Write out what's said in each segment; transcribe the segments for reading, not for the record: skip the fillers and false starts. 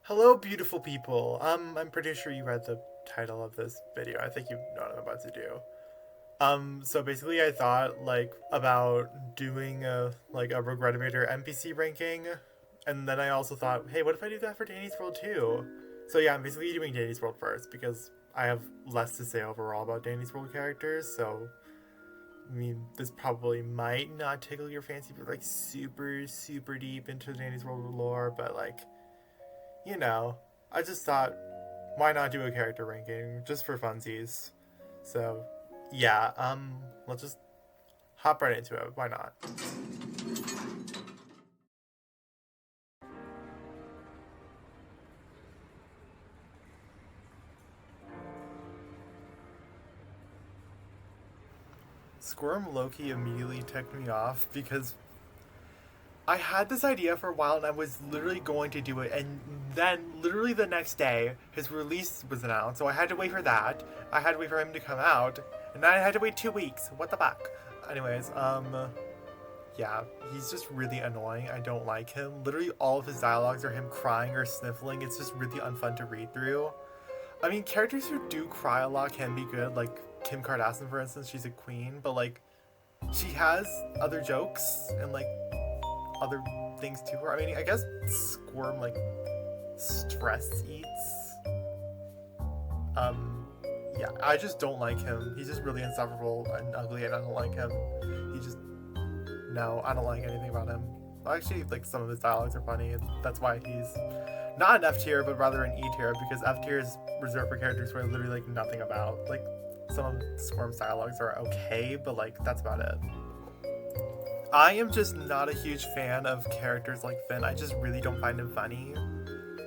Hello, beautiful people. I'm pretty sure you read the title of this video. I think you know what I'm about to do. So basically, I thought about doing a Regretivator NPC ranking, and then I also thought, hey, what if I do that for Danny's World too? So yeah, I'm basically doing Danny's World first because I have less to say overall about Danny's World characters. So I mean, this probably might not tickle your fancy, but like super deep into Danny's World lore, but you know, I just thought, why not do a character ranking just for funsies? So, yeah, let's just hop right into it. Why not? Squirm Loki immediately ticked me off because I had this idea for a while and I was literally going to do it, and then literally the next day his release was announced, so I had to wait for that. I had to wait for him to come out, and then I had to wait 2 weeks. What the fuck? Anyways, yeah, he's just really annoying. I don't like him. Literally all of his dialogues are him crying or sniffling. It's just really unfun to read through. I mean, characters who do cry a lot can be good, like Kim Kardashian, for instance. She's a queen, but she has other jokes and other things to her. I mean, I guess Squirm stress eats. Um, yeah, I just don't like him. He's just really insufferable and ugly, and I don't like him. He just No, I don't like anything about him. Actually, some of his dialogues are funny, and that's why he's not an F tier, but rather an E tier, because F tier is reserved for characters who I literally nothing about. Some of Squirm's dialogues are okay, but that's about it. I am just not a huge fan of characters like Finn. I just really don't find him funny.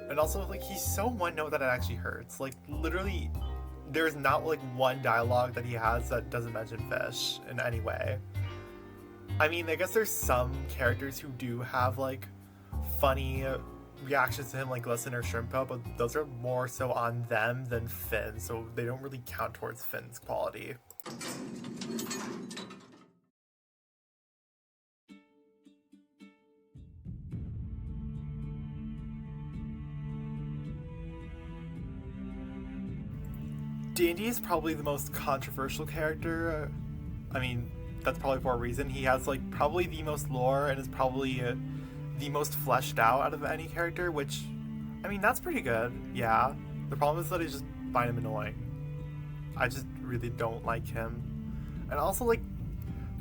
And also, he's so one note that it actually hurts. Literally, there's not one dialogue that he has that doesn't mention fish in any way. I mean, I guess there's some characters who do have funny reactions to him, like Glisten or Shrimpo, but those are more so on them than Finn, so they don't really count towards Finn's quality. Dandy is probably the most controversial character. I mean, that's probably for a reason. He has probably the most lore and is probably the most fleshed out of any character, which, I mean, that's pretty good. Yeah. The problem is that I just find him annoying. I just really don't like him. And also,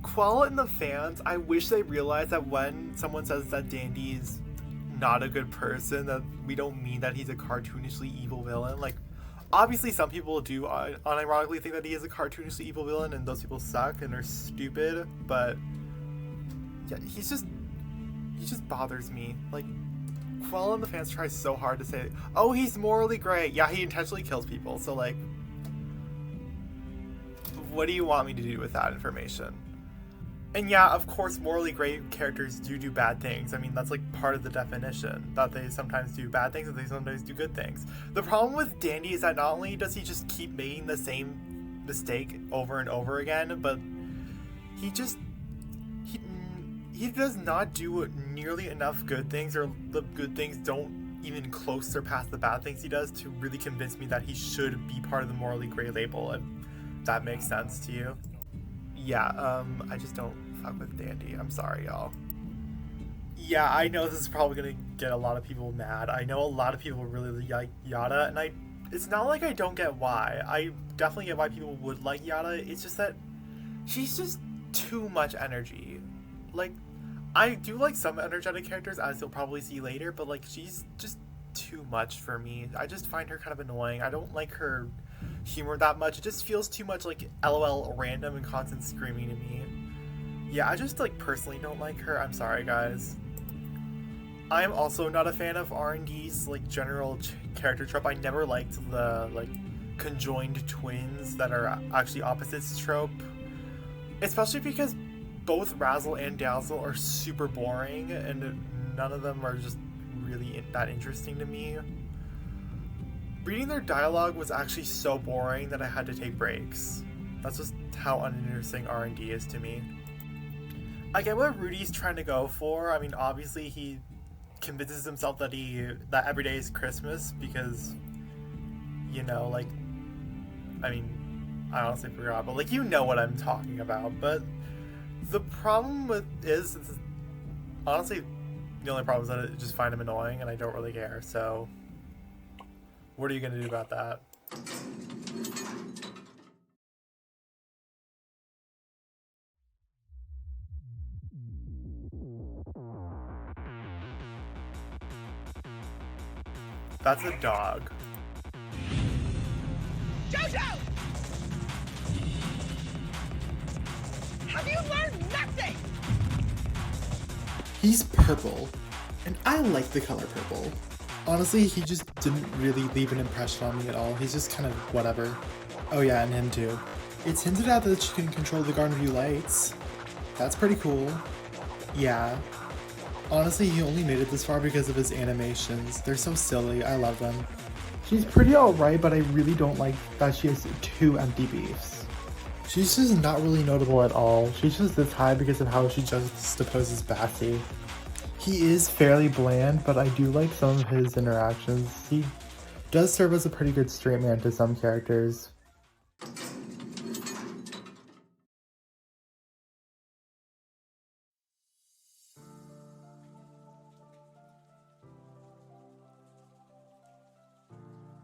Quell and the fans, I wish they realized that when someone says that Dandy's not a good person, that we don't mean that he's a cartoonishly evil villain. Obviously some people do unironically think that he is a cartoonishly evil villain, and those people suck and are stupid, but yeah, he just bothers me. Quell and the fans try so hard to say, oh, he's morally great. Yeah, he intentionally kills people, so what do you want me to do with that information? And yeah, of course, morally great characters do bad things. I mean, that's part of the definition, that they sometimes do bad things and they sometimes do good things. The problem with Dandy is that not only does he just keep making the same mistake over and over again, but he does not do nearly enough good things, or the good things don't even close surpass the bad things he does, to really convince me that he should be part of the morally gray label, if that makes sense to you. Yeah, I just don't fuck with Dandy. I'm sorry, y'all. Yeah, I know this is probably gonna get a lot of people mad. I know a lot of people really like Yada, and it's not like I don't get why. I definitely get why people would like Yada. It's just that she's just too much energy. I do like some energetic characters, as you'll probably see later, but she's just too much for me. I just find her kind of annoying. I don't like her humor that much. It just feels too much LOL random and constant screaming to me. Yeah, I just personally don't like her. I'm sorry, guys. I am also not a fan of R&D's general character trope. I never liked the conjoined twins that are actually opposites trope, especially because both Razzle and Dazzle are super boring, and none of them are just really that interesting to me. Reading their dialogue was actually so boring that I had to take breaks. That's just how uninteresting R&D is to me. I get what Rudy's trying to go for. I mean, obviously he convinces himself that every day is Christmas because, you know, like, I mean, I honestly forgot, but like, you know what I'm talking about. But the problem with is honestly, the only problem is that I just find him annoying and I don't really care. So, what are you gonna do about that? That's a dog. Jojo! Have you learned nothing? He's purple, and I like the color purple. Honestly, he just didn't really leave an impression on me at all. He's just kind of whatever. Oh yeah, and him too. It's hinted at that she can control the Garden View lights. That's pretty cool. Yeah. Honestly, he only made it this far because of his animations. They're so silly, I love them. She's pretty alright, but I really don't like that she has 2 empty beefs. She's just not really notable at all. She's just this high because of how she just opposes Bassy. He is fairly bland, but I do like some of his interactions. He does serve as a pretty good straight man to some characters.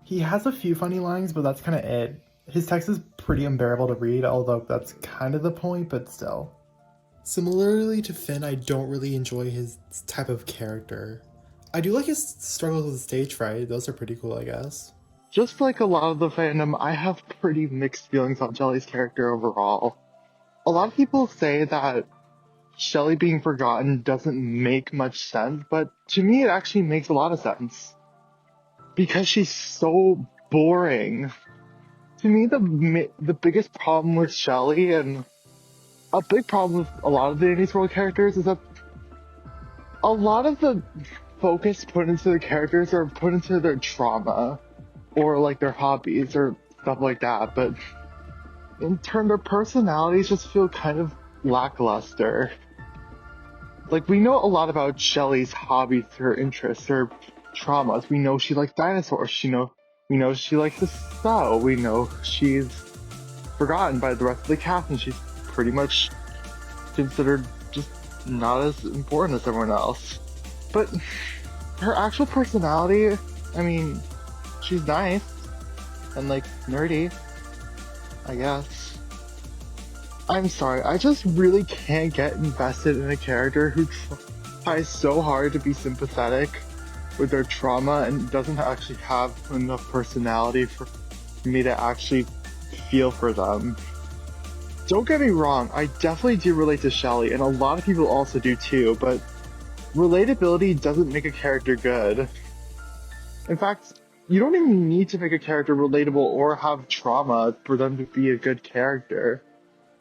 He has a few funny lines, but that's kind of it. His text is pretty unbearable to read, although that's kind of the point, but still. Similarly to Finn, I don't really enjoy his type of character. I do like his struggles with stage fright, those are pretty cool, I guess. Just like a lot of the fandom, I have pretty mixed feelings on Jelly's character overall. A lot of people say that Shelly being forgotten doesn't make much sense, but to me it actually makes a lot of sense. Because she's so boring. To me, the biggest problem with Shelly, and a big problem with a lot of the Indies World characters, is that a lot of the focus put into the characters are put into their trauma, or like their hobbies, or stuff like that, but in turn their personalities just feel kind of lackluster. Like, we know a lot about Shelly's hobbies, her interests, her traumas. We know she likes dinosaurs. We know she likes to sew. We know she's forgotten by the rest of the cast, and she's pretty much considered just not as important as everyone else. But her actual personality, I mean, she's nice and like nerdy, I guess. I'm sorry, I just really can't get invested in a character who tries so hard to be sympathetic with their trauma and doesn't actually have enough personality for me to actually feel for them. Don't get me wrong, I definitely do relate to Shelly, and a lot of people also do too, but relatability doesn't make a character good. In fact, you don't even need to make a character relatable or have trauma for them to be a good character.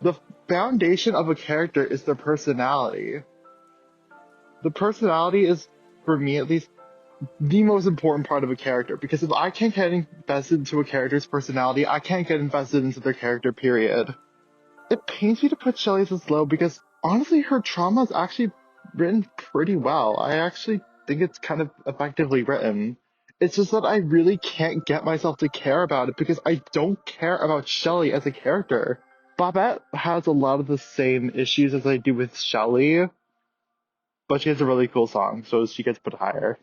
The foundation of a character is their personality. The personality is, for me at least, the most important part of a character, because if I can't get invested into a character's personality, I can't get invested into their character, period. It pains me to put Shelly this low because, honestly, her trauma is actually written pretty well. I actually think it's kind of effectively written. It's just that I really can't get myself to care about it because I don't care about Shelly as a character. Bobette has a lot of the same issues as I do with Shelly, but she has a really cool song, so she gets put higher.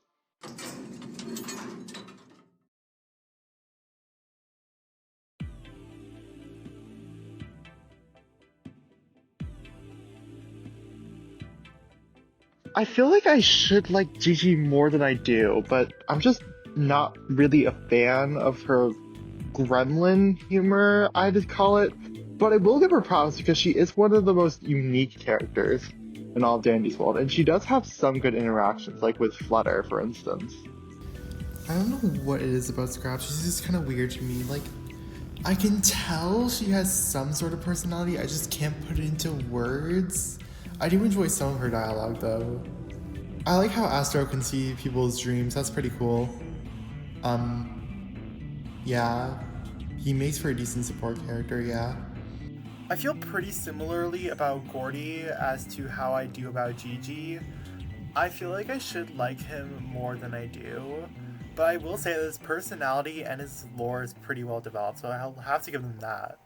I feel like I should like Gigi more than I do, but I'm just not really a fan of her gremlin humor, I'd call it. But I will give her props because she is one of the most unique characters in all of Dandy's World, and she does have some good interactions, like with Flutter, for instance. I don't know what it is about Scrap, she's just kind of weird to me. Like, I can tell she has some sort of personality, I just can't put it into words. I do enjoy some of her dialogue, though. I like how Astro can see people's dreams, that's pretty cool. Yeah. He makes for a decent support character, yeah. I feel pretty similarly about Gordy as to how I do about Gigi. I feel like I should like him more than I do, but I will say that his personality and his lore is pretty well developed, so I'll have to give him that.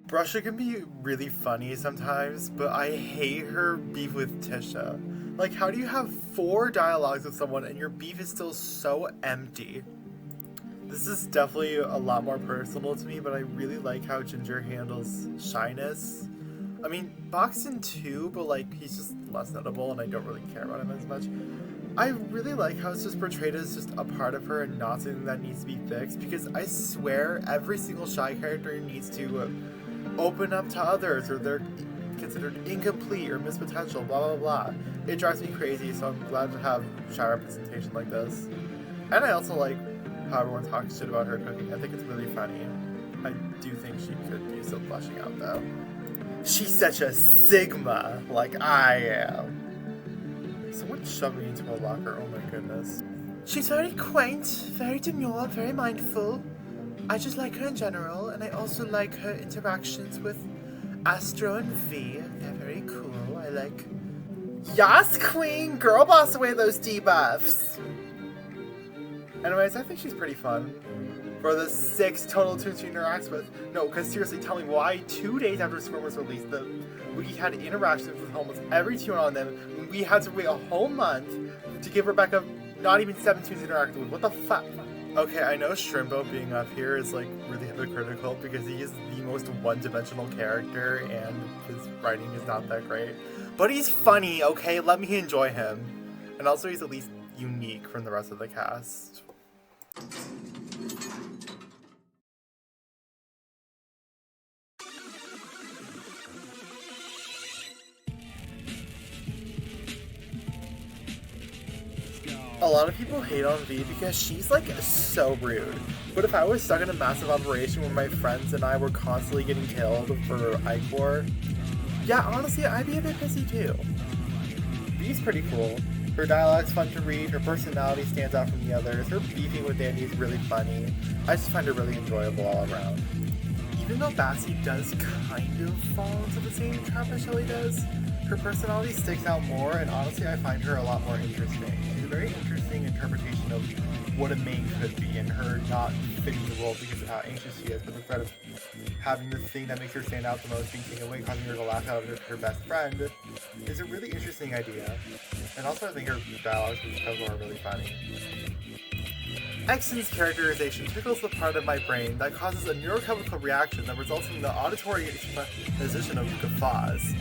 Brusha can be really funny sometimes, but I hate her beef with Tisha. Like, how do you have 4 dialogues with someone and your beef is still so empty? This is definitely a lot more personal to me, but I really like how Ginger handles shyness. I mean, Boxton too, but like, he's just less notable and I don't really care about him as much. I really like how it's just portrayed as just a part of her and not something that needs to be fixed, because I swear every single shy character needs to open up to others, or they're considered incomplete or missed potential, blah blah blah. It drives me crazy, so I'm glad to have shy representation like this. And I also like how everyone talks shit about her cooking. I think it's really funny. I do think she could use some fleshing out though. She's such a Sigma, like I am. Someone shoved me into a locker, oh my goodness. She's very quaint, very demure, very mindful. I just like her in general, and I also like her interactions with Astro and V. They're very cool. I like... Yas, queen! Girl boss away those debuffs! Anyways, I think she's pretty fun. For the 6 total tunes she interacts with. No, because seriously, tell me why 2 days after Swarm was released, we had interactions with almost every tune on them, when we had to wait a whole month to give Rebecca not even 7 tunes to interact with. What the fuck? Okay, I know Shrimbo being up here is like really hypocritical because he is the most one-dimensional character and his writing is not that great. But he's funny, okay? Let me enjoy him. And also he's at least unique from the rest of the cast. A lot of people hate on V because she's like so rude. But if I was stuck in a massive operation where my friends and I were constantly getting killed for Icor, yeah, honestly, I'd be a bit pissy too. V's pretty cool. Her dialogue's fun to read, her personality stands out from the others, her beefing with Dandy is really funny. I just find her really enjoyable all around. Even though Bassie does kind of fall into the same trap as Shelly does, her personality sticks out more, and honestly I find her a lot more interesting. She's a very interesting interpretation of what a main could be, and her not fitting the role because of how anxious she is, but instead of having the thing that makes her stand out the most being taken away, causing her to laugh out of her best friend, is a really interesting idea. And also I think her dialogues with Puzzle are really funny. Exon's characterization tickles the part of my brain that causes a neurochemical reaction that results in the auditory exposition of guffaws.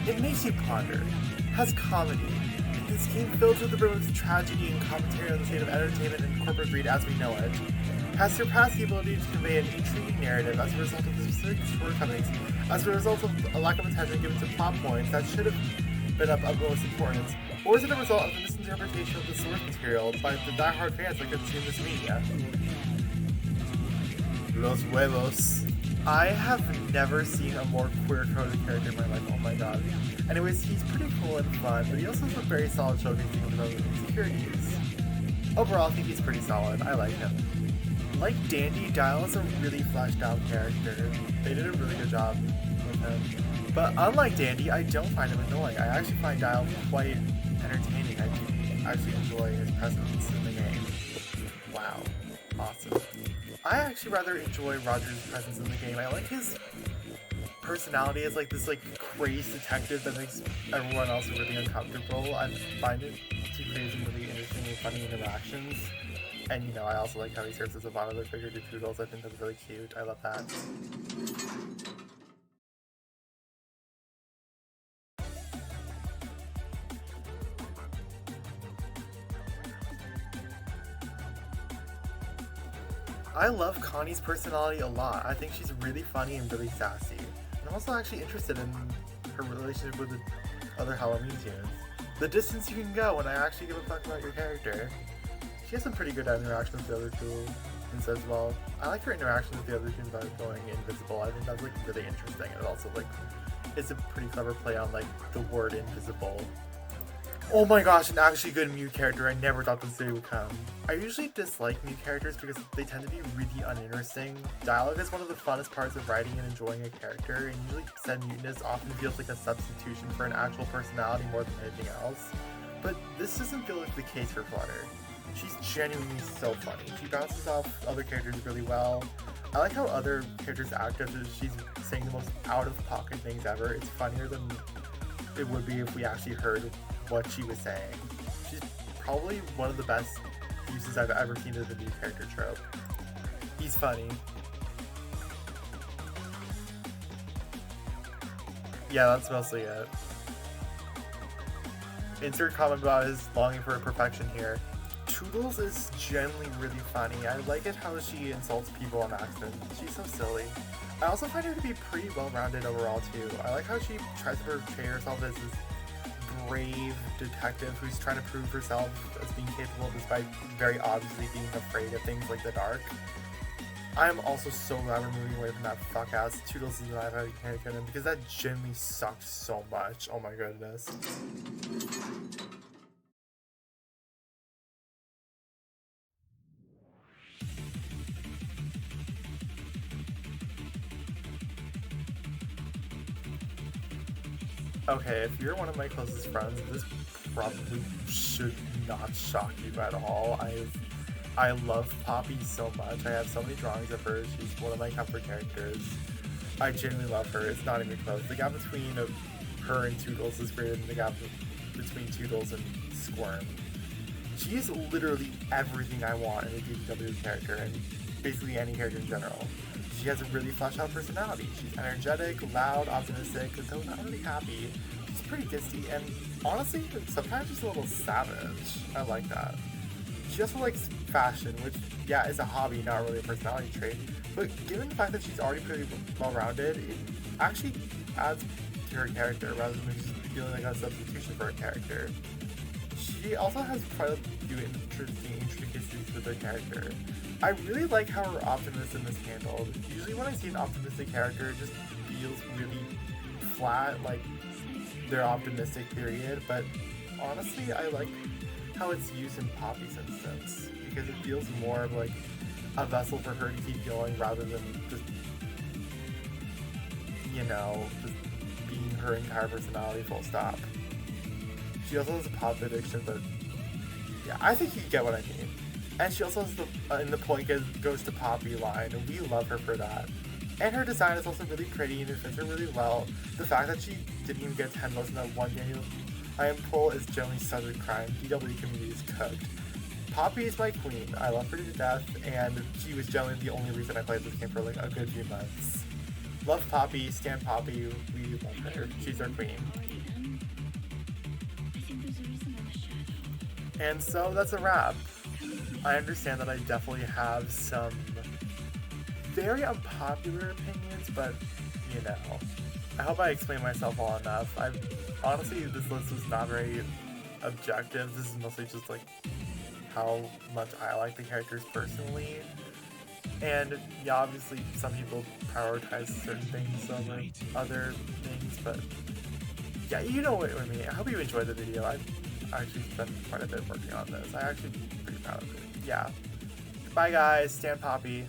It makes you ponder, has comedy. This game fills with the brim with tragedy and commentary on the state of entertainment and corporate greed as we know it. Has surpassed the ability to convey an intriguing narrative as a result of the specific shortcomings, as a result of a lack of attention given to plot points that should have been of utmost importance, or is it a result of the misinterpretation of the source material by the diehard fans that consume this media? Los huevos. I have never seen a more queer-coded character in my life, oh my god. Anyways, he's pretty cool and fun, but he also has a very solid showcasing of his insecurities. Overall, I think he's pretty solid. I like him. Like Dandy, Dial is a really fleshed out character. They did a really good job with him. But unlike Dandy, I don't find him annoying. I actually find Dial quite entertaining. I do actually enjoy his presence in the game. Wow. Awesome. I actually rather enjoy Roger's presence in the game. I like his personality as like this like crazed detective that makes everyone else really uncomfortable. I find it to create some really interesting and funny interactions. And you know, I also like how he serves as a father figure to Toodles. I think that's really cute. I love that. I love Connie's personality a lot. I think she's really funny and really sassy. And I'm also actually interested in her relationship with the other Halloween tunes. The distance you can go when I actually give a fuck about your character. She has some pretty good interactions with the other two tunes as well. I like her interaction with the other tunes about going invisible. I think that's like really interesting, and it also like is a pretty clever play on like the word invisible. Oh my gosh, an actually good Mew character. I never thought this day would come. I usually dislike Mew characters because they tend to be really uninteresting. Dialogue is one of the funnest parts of writing and enjoying a character, and usually said muteness often feels like a substitution for an actual personality more than anything else. But this doesn't feel like the case for Flutter. She's genuinely so funny. She bounces off other characters really well. I like how other characters act as if she's saying the most out-of-pocket things ever. It's funnier than it would be if we actually heard what she was saying. She's probably one of the best uses I've ever seen of the new character trope. He's funny. Yeah, that's mostly it. Insert comment about his longing for perfection here. Toodles is generally really funny. I like it how she insults people on accident. She's so silly. I also find her to be pretty well-rounded overall too. I like how she tries to portray herself as this brave detective who's trying to prove herself as being capable despite very obviously being afraid of things like the dark. I'm also so glad we're moving away from that fuck-ass Toodles is an iPad character because that genuinely sucked so much. Oh my goodness. Okay, if you're one of my closest friends, this probably should not shock you at all. I love Poppy so much. I have so many drawings of her. She's one of my comfort characters. I genuinely love her. It's not even close. The gap between her and Toodles is greater than the gap between Toodles and Squirm. She is literally everything I want in a DPW character, and basically any character in general. She has a really fleshed out personality. She's energetic, loud, optimistic, though not really happy. She's pretty disty, and honestly, sometimes she's a little savage. I like that. She also likes fashion, which, yeah, is a hobby, not really a personality trait. But given the fact that she's already pretty well-rounded, it actually adds to her character rather than just feeling like a substitution for a character. She also has quite a few interesting intricacies with her character. I really like how her optimism is handled. Usually when I see an optimistic character, it just feels really flat, like they're optimistic, period. But honestly, I like how it's used in Poppy's instance, because it feels more of like a vessel for her to keep going rather than just, you know, just being her entire personality full stop. She also has a pop addiction, but yeah, I think you get what I mean. And she also has the point goes to Poppy line, and we love her for that. And her design is also really pretty and it fits her really well. The fact that she didn't even get 10 votes in that one Daniel I am pull is generally such a crime. DW community is cooked. Poppy is my queen. I love her to death, and she was generally the only reason I played this game for like a good few months. Love Poppy, stand Poppy, we love her. She's our queen. And so that's a wrap. I understand that I definitely have some very unpopular opinions, but you know, I hope I explained myself well enough. Honestly, this list was not very objective. This is mostly just like how much I like the characters personally. And yeah, obviously some people prioritize certain things over other things, but yeah, you know what I mean. I hope you enjoyed the video. I've actually spent quite a bit working on this. I'm actually pretty proud of it. Yeah. Bye guys, stand Poppy.